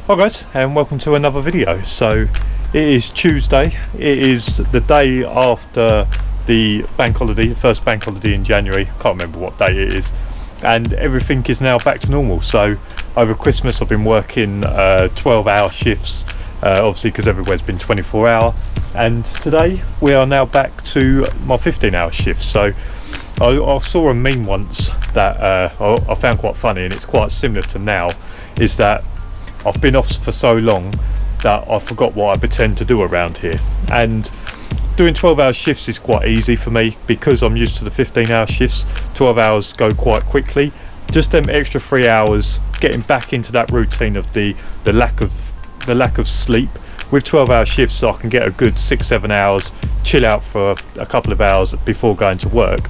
Hi guys, and welcome to another video. So it is Tuesday. It is the day after the bank holiday, the first bank holiday in January. I can't remember what day it is, and everything is now back to normal. So over Christmas I've been working 12-hour shifts, obviously because everywhere's been 24-hour, and today we are now back to my 15-hour shifts. So I saw a meme once that I found quite funny, and it's quite similar to now, is that I've been off for so long that I forgot what I pretend to do around here. And doing 12-hour shifts is quite easy for me because I'm used to the 15-hour shifts. 12 hours go quite quickly. Just them extra 3 hours, getting back into that routine of the lack of sleep. With 12-hour shifts, I can get a good 6-7 hours, chill out for a couple of hours before going to work.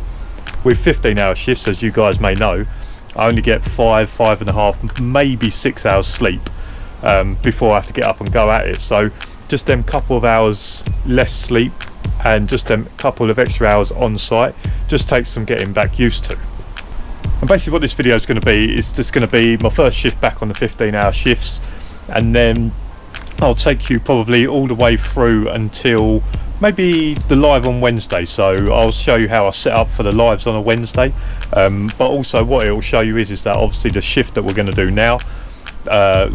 With 15-hour shifts, as you guys may know, I only get 5.5, maybe 6 hours sleep before I have to get up and go at it. So just them couple of hours less sleep and just them couple of extra hours on site just takes some getting back used to. And basically what this video is going to be is just going to be my first shift back on the 15-hour shifts, and then I'll take you probably all the way through until maybe the live on Wednesday. So I'll show you how I set up for the lives on a Wednesday, but also what it will show you is that obviously the shift that we're going to do now,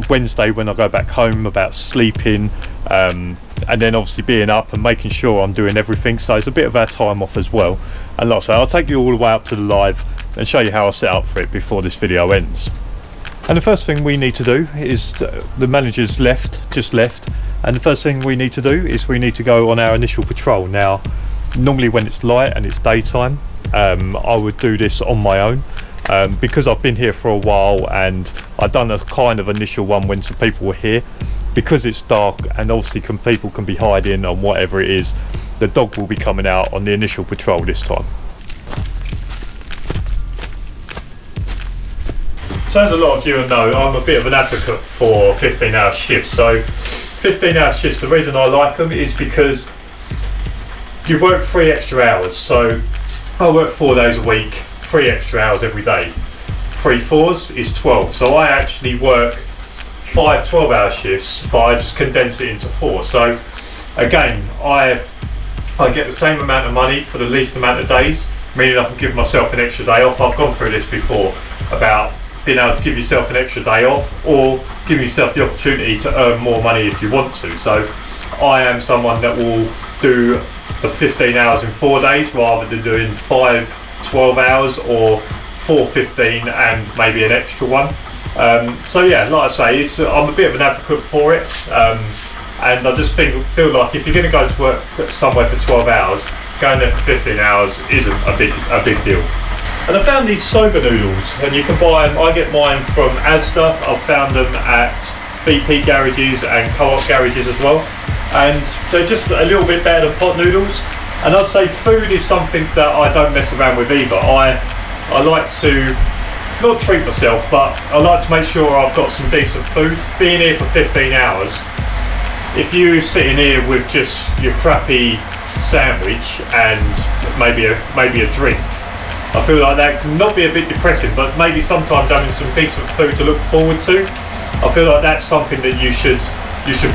Wednesday when I go back home, about sleeping, and then obviously being up and making sure I'm doing everything. So it's a bit of our time off as well. And like I say, I'll take you all the way up to the live and show you how I set up for it before this video ends. And the first thing we need to do is, the manager's just left, and the first thing we need to do is we need to go on our initial patrol. Now, normally when it's light and it's daytime, I would do this on my own. Because I've been here for a while and I've done a kind of initial one when some people were here, because it's dark and obviously people can be hiding on whatever it is, the dog will be coming out on the initial patrol this time. So as a lot of you know, I'm a bit of an advocate for 15-hour shifts. So 15-hour shifts, the reason I like them is because you work 3 extra hours. So I work 4 days a week, 3 extra hours every day. 3 4s is 12. So I actually work 5 12-hour shifts, but I just condense it into 4. So again, I get the same amount of money for the least amount of days, meaning I can give myself an extra day off. I've gone through this before about being able to give yourself an extra day off, or give yourself the opportunity to earn more money if you want to. So I am someone that will do the 15 hours in 4 days rather than doing 5 12 hours or 4 15 and maybe an extra one. So yeah, like I say, I'm a bit of an advocate for it, and I just feel like if you're going to go to work somewhere for 12 hours, going there for 15 hours isn't a big deal. And I found these soba noodles, and you can buy them. I get mine from Asda. I've found them at BP garages and co-op garages as well, and they're just a little bit better than pot noodles. And I'd say food is something that I don't mess around with either. I like to not treat myself, but I like to make sure I've got some decent food. Being here for 15 hours, if you're sitting here with just your crappy sandwich and maybe a drink, I feel like that can not be a bit depressing, but maybe sometimes having some decent food to look forward to, I feel like that's something that you should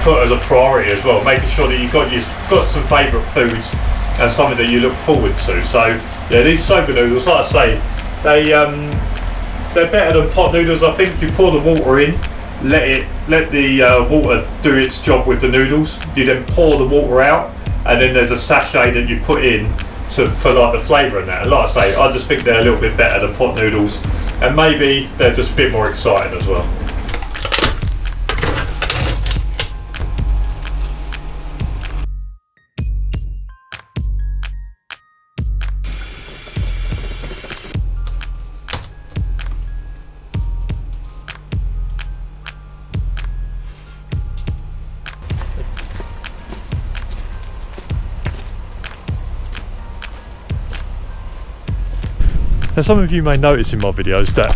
put as a priority as well, making sure that you've got some favourite foods and something that you look forward to. So yeah, these soba noodles, like I say, they're better than pot noodles. I think you pour the water in, let the water do its job with the noodles. You then pour the water out, and then there's a sachet that you put in for like the flavour and that. And like I say, I just think they're a little bit better than pot noodles, and maybe they're just a bit more exciting as well. Now some of you may notice in my videos that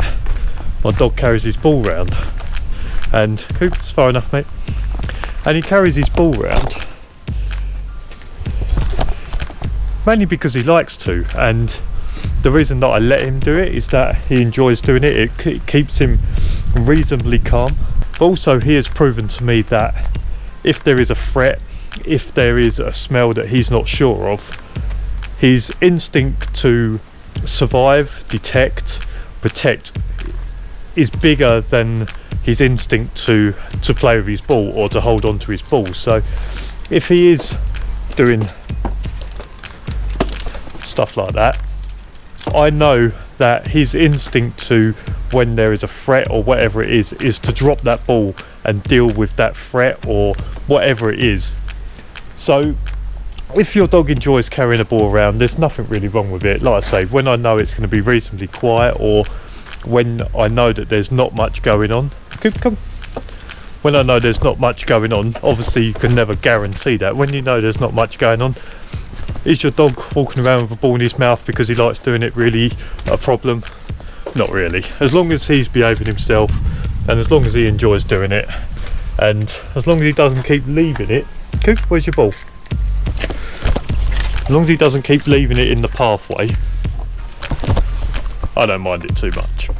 my dog carries his ball round, and Coop, it's far enough mate, and he carries his ball round mainly because he likes to, and the reason that I let him do it is that he enjoys doing it. It keeps him reasonably calm. But also he has proven to me that if there is a threat, if there is a smell that he's not sure of, his instinct to survive, detect, protect is bigger than his instinct to play with his ball or to hold on to his ball. So if he is doing stuff like that, I know that his instinct to, when there is a threat or whatever it is to drop that ball and deal with that threat or whatever it is. So if your dog enjoys carrying a ball around, there's nothing really wrong with it. Like I say, when I know it's going to be reasonably quiet, or when I know that there's not much going on, when I know there's not much going on, obviously you can never guarantee that. When you know there's not much going on, is your dog walking around with a ball in his mouth because he likes doing it really a problem? Not really. As long as he's behaving himself, and as long as he enjoys doing it, and as long as he doesn't keep leaving it. Coop, where's your ball? As long as he doesn't keep leaving it in the pathway, I don't mind it too much.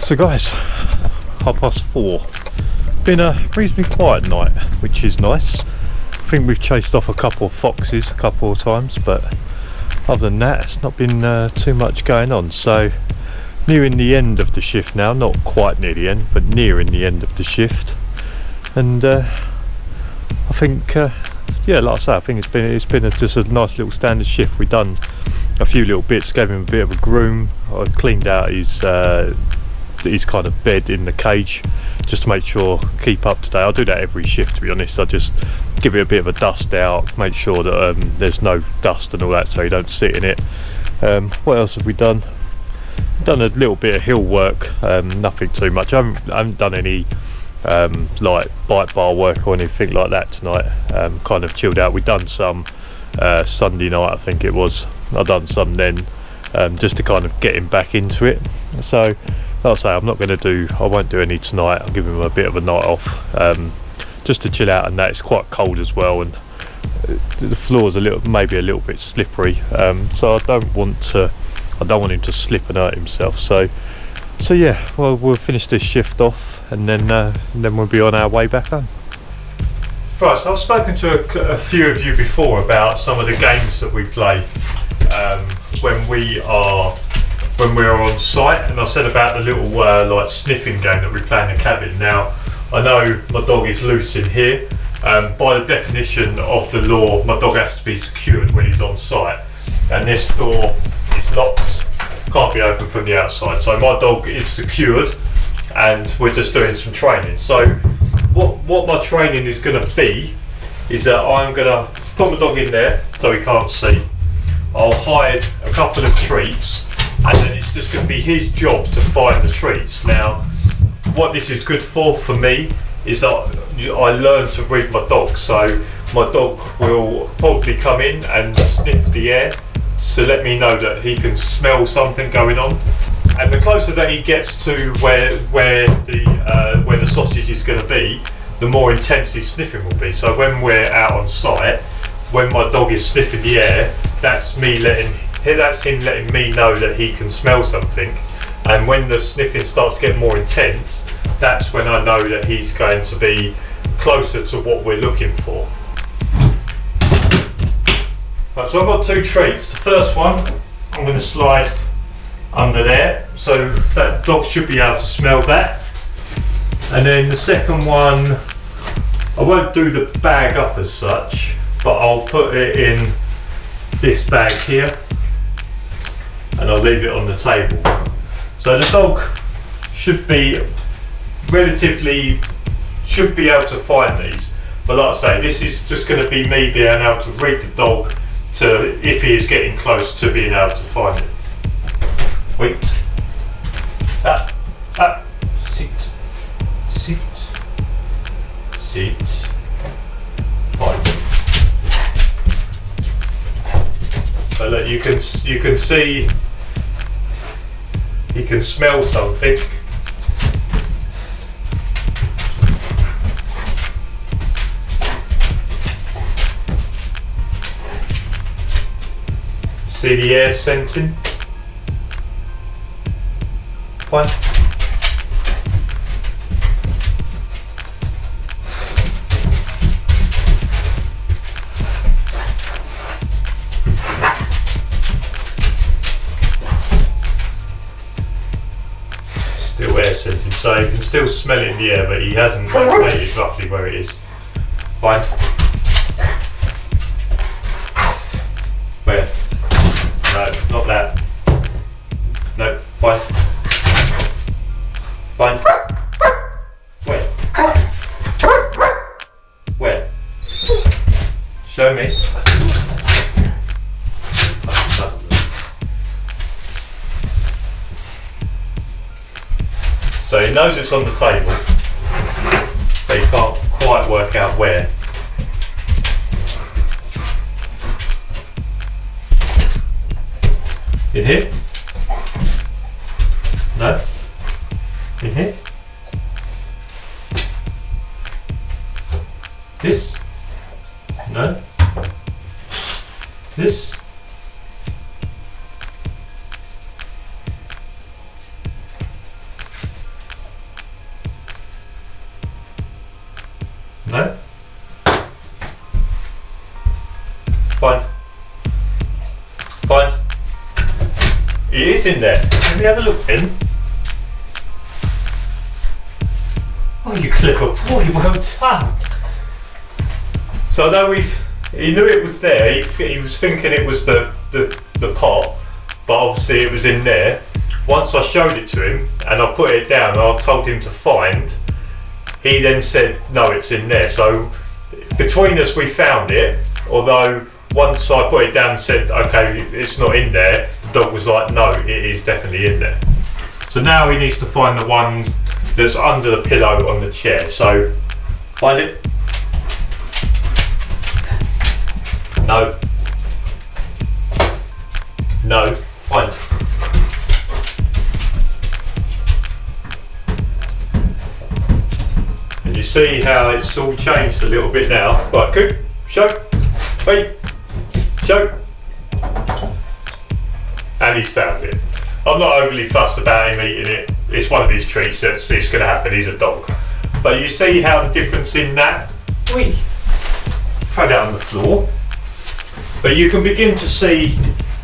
So guys, 4:30. Been a reasonably quiet night, which is nice. I think we've chased off a couple of foxes a couple of times, but other than that, it's not been too much going on. So nearing the end of the shift now, not quite near the end, but nearing the end of the shift. And I think, yeah, like I say, I think it's been just a nice little standard shift. We've done a few little bits, gave him a bit of a groom. I cleaned out his kind of bed in the cage just to make sure, keep up to date. I'll do that every shift, to be honest. I just give it a bit of a dust out, make sure that there's no dust and all that, so you don't sit in it. What else have we done? Done a little bit of hill work, nothing too much. I haven't done any like bite bar work or anything like that tonight. Kind of chilled out. We've done some Sunday night, I think it was. I've done some then, just to kind of get him back into it. So like I say, I won't do any tonight. I'll give him a bit of a night off, just to chill out, and that it's quite cold as well, and the floor's maybe a little bit slippery, so I don't want him to slip and hurt himself. So yeah, well, we'll finish this shift off, and then we'll be on our way back home. Right, so I've spoken to a few of you before about some of the games that we play when we're on site, and I said about the little like sniffing game that we play in the cabin. Now, I know my dog is loose in here. By the definition of the law, my dog has to be secured when he's on site, and this door is locked, can't be opened from the outside. So my dog is secured, and we're just doing some training. So what my training is going to be is that I'm going to put my dog in there so he can't see. I'll hide a couple of treats, and then it's just going to be his job to find the treats. Now, what this is good for me is that I learn to read my dog. So my dog will probably come in and sniff the air to let me know that he can smell something going on. And the closer that he gets to where the sausage is going to be, the more intense his sniffing will be. So when we're out on site, when my dog is sniffing the air, that's him letting me know that he can smell something. And when the sniffing starts to get more intense, that's when I know that he's going to be closer to what we're looking for. Right, so I've got two treats. The first one, I'm going to slide under there, so that dog should be able to smell that. And then the second one, I won't do the bag up as such, but I'll put it in this bag here, and I'll leave it on the table. So the dog should be relatively should be able to find these. But like I say, this is just going to be me being able to read the dog to if he is getting close to being able to find it. Wait. Sit. Sit. Sit. Fine. So look, you can see he can smell something. See the air scenting? Fine. Still air scenting, so you can still smell it in the air, but he hasn't located roughly where it is. Fine. Where? No, not that. No, fine. Fine. Where? Where? Show me. So he knows it's on the table, but he can't quite work out where. In here? No? In here? This? No? This? No? Fine. Fine. It is in there. Let me have a look then. Oh, you clever boy, well done. So although he knew it was there, he was thinking it was the pot, but obviously it was in there. Once I showed it to him and I put it down and I told him to find, he then said, no, it's in there. So between us we found it, although once I put it down and said, okay, it's not in there, the dog was like, no, it is definitely in there. So now he needs to find the one that's under the pillow on the chair. So find it. No. No. Find. And you see how it's all changed a little bit now. Right, Coop, show. Wait. Show. And he's found it. I'm not overly fussed about him eating it. It's one of his treats. It's going to happen. He's a dog. But you see how the difference in that. Wait. Throw that on the floor. But you can begin to see.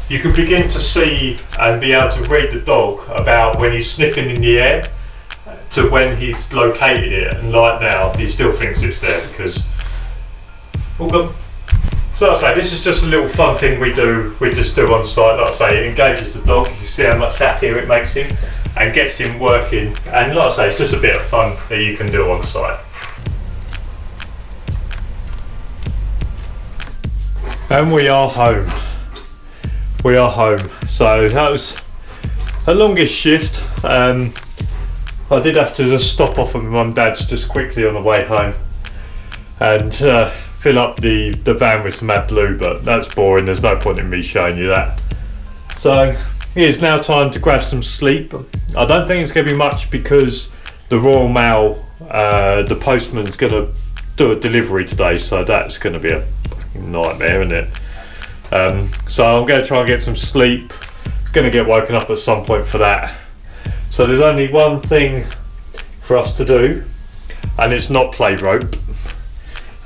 You can begin to see and be able to read the dog about when he's sniffing in the air to when he's located it. And like now, he still thinks it's there because. All gone. So like I say, this is just a little fun thing we just do on site. Like I say, it engages the dog. You see how much happier it makes him and gets him working. And like I say, it's just a bit of fun that you can do on site. And we are home. We are home. So that was a longish shift. I did have to just stop off at my mum and dad's just quickly on the way home and fill up the van with some AdBlue, but that's boring. There's no point in me showing you that. So it is now time to grab some sleep. I don't think it's going to be much because the Royal Mail, the postman's going to do a delivery today, so that's going to be a fucking nightmare, isn't it? So I'm going to try and get some sleep. Going to get woken up at some point for that. So there's only one thing for us to do, and it's not play rope.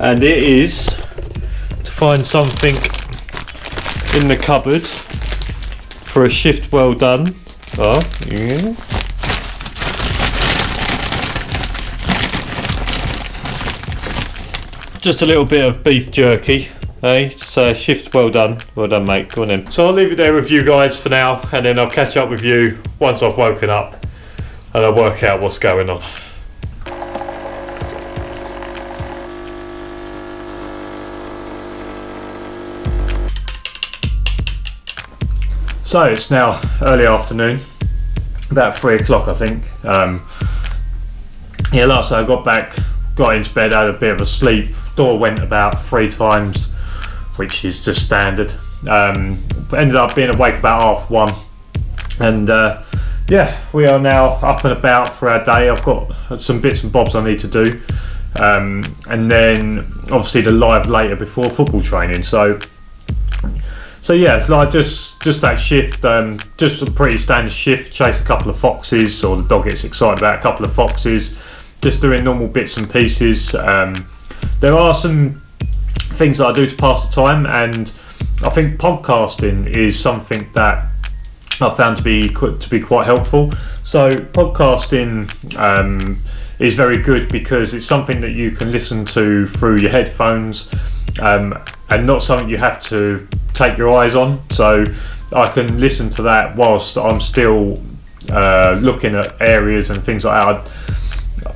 And it is to find something in the cupboard for a shift well done. Oh, yeah. Just a little bit of beef jerky, eh? So shift well done mate, go on then. So I'll leave it there with you guys for now, and then I'll catch up with you once I've woken up and I'll work out what's going on. So it's now early afternoon, about 3 o'clock I think. Last night I got back, got into bed, had a bit of a sleep. Door went about 3 times, which is just standard. Ended up being awake about 1:30, and we are now up and about for our day. I've got some bits and bobs I need to do, and then obviously the live later before football training. So like just that shift, just a pretty standard shift. Chase a couple of foxes, or the dog gets excited about a couple of foxes. Just doing normal bits and pieces. There are some things that I do to pass the time, and I think podcasting is something that I found to be quite helpful. So podcasting is very good because it's something that you can listen to through your headphones, and not something you have to take your eyes on. So I can listen to that whilst I'm still looking at areas and things like that.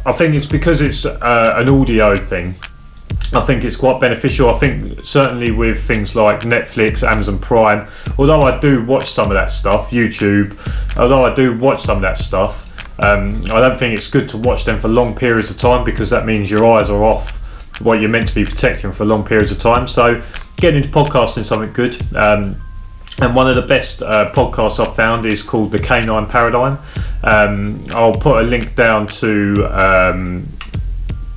I think it's because it's an audio thing. I think it's quite beneficial. I think certainly with things like Netflix, Amazon Prime, although I do watch some of that stuff, YouTube, although I do watch some of that stuff, I don't think it's good to watch them for long periods of time, because that means your eyes are off what you're meant to be protecting for long periods of time. So getting into podcasting is something good. And one of the best podcasts I've found is called the Canine Paradigm. I'll put a link down to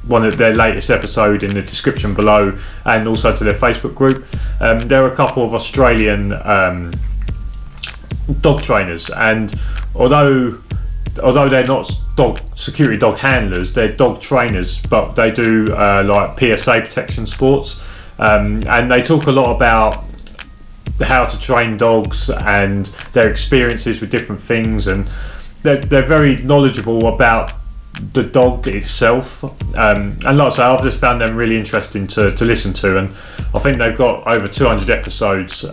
one of their latest episode in the description below, and also to their Facebook group. There are a couple of Australian dog trainers, and although they're not security dog handlers, they're dog trainers, but they do like PSA protection sports, and they talk a lot about how to train dogs and their experiences with different things, and they're very knowledgeable about the dog itself, and like I say, I've just found them really interesting to listen to, and I think they've got over 200 episodes,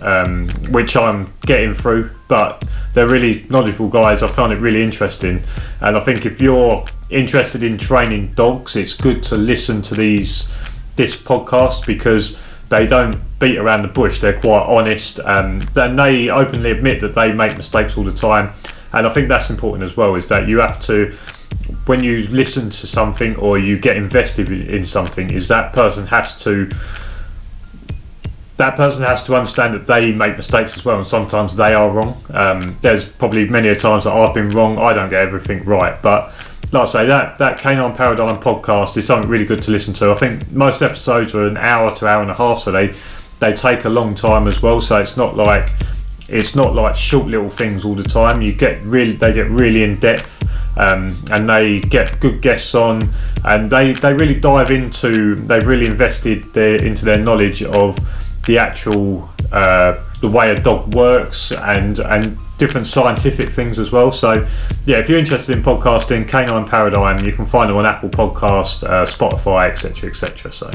which I'm getting through, but they're really knowledgeable guys. I found it really interesting, and I think if you're interested in training dogs, it's good to listen to this podcast, because they don't beat around the bush. They're quite honest, and they openly admit that they make mistakes all the time. And I think that's important as well, is that you have to, when you listen to something or you get invested in something, is that person has to understand that they make mistakes as well, and sometimes they are wrong. There's probably many a times that I've been wrong. I don't get everything right, but like I say, that Canine Paradigm podcast is something really good to listen to. I think most episodes are an hour to hour and a half, so they take a long time as well. So it's not like short little things all the time. They get really in depth, and they get good guests on, and they really dive into. They've really invested into their knowledge of the actual the way a dog works, and different scientific things as well. So yeah, if you're interested in podcasting, Canine Paradigm, you can find them on Apple Podcast, Spotify, etc. So,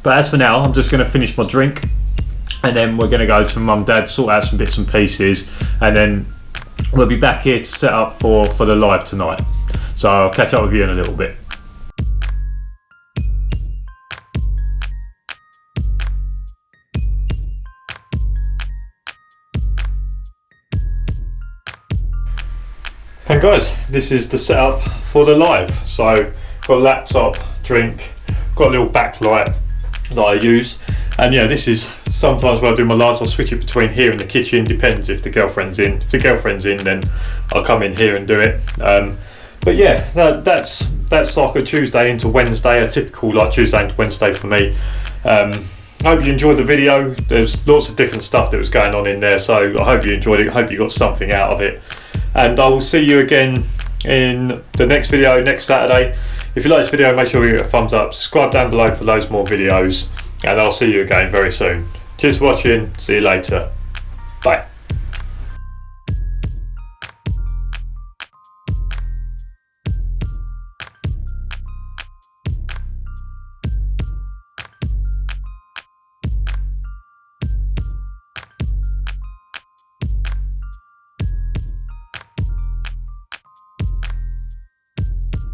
but as for now, I'm just going to finish my drink, and then we're going to go to mum and dad, sort out some bits and pieces, and then we'll be back here to set up for the live tonight. So I'll catch up with you in a little bit. Hey guys, this is the setup for the live. So got a laptop, drink, got a little backlight that I use, and yeah, this is sometimes when I do my lives I'll switch it between here and the kitchen, depends if the girlfriend's in. If the girlfriend's in, then I'll come in here and do it. But yeah, that's like a Tuesday into Wednesday, a typical like Tuesday into Wednesday for me. I hope you enjoyed the video. There's lots of different stuff that was going on in there, so I hope you enjoyed it. I hope you got something out of it. And I will see you again in the next video next Saturday. If you like this video, make sure you give it a thumbs up. Subscribe down below for loads more videos. And I'll see you again very soon. Cheers for watching. See you later. Bye.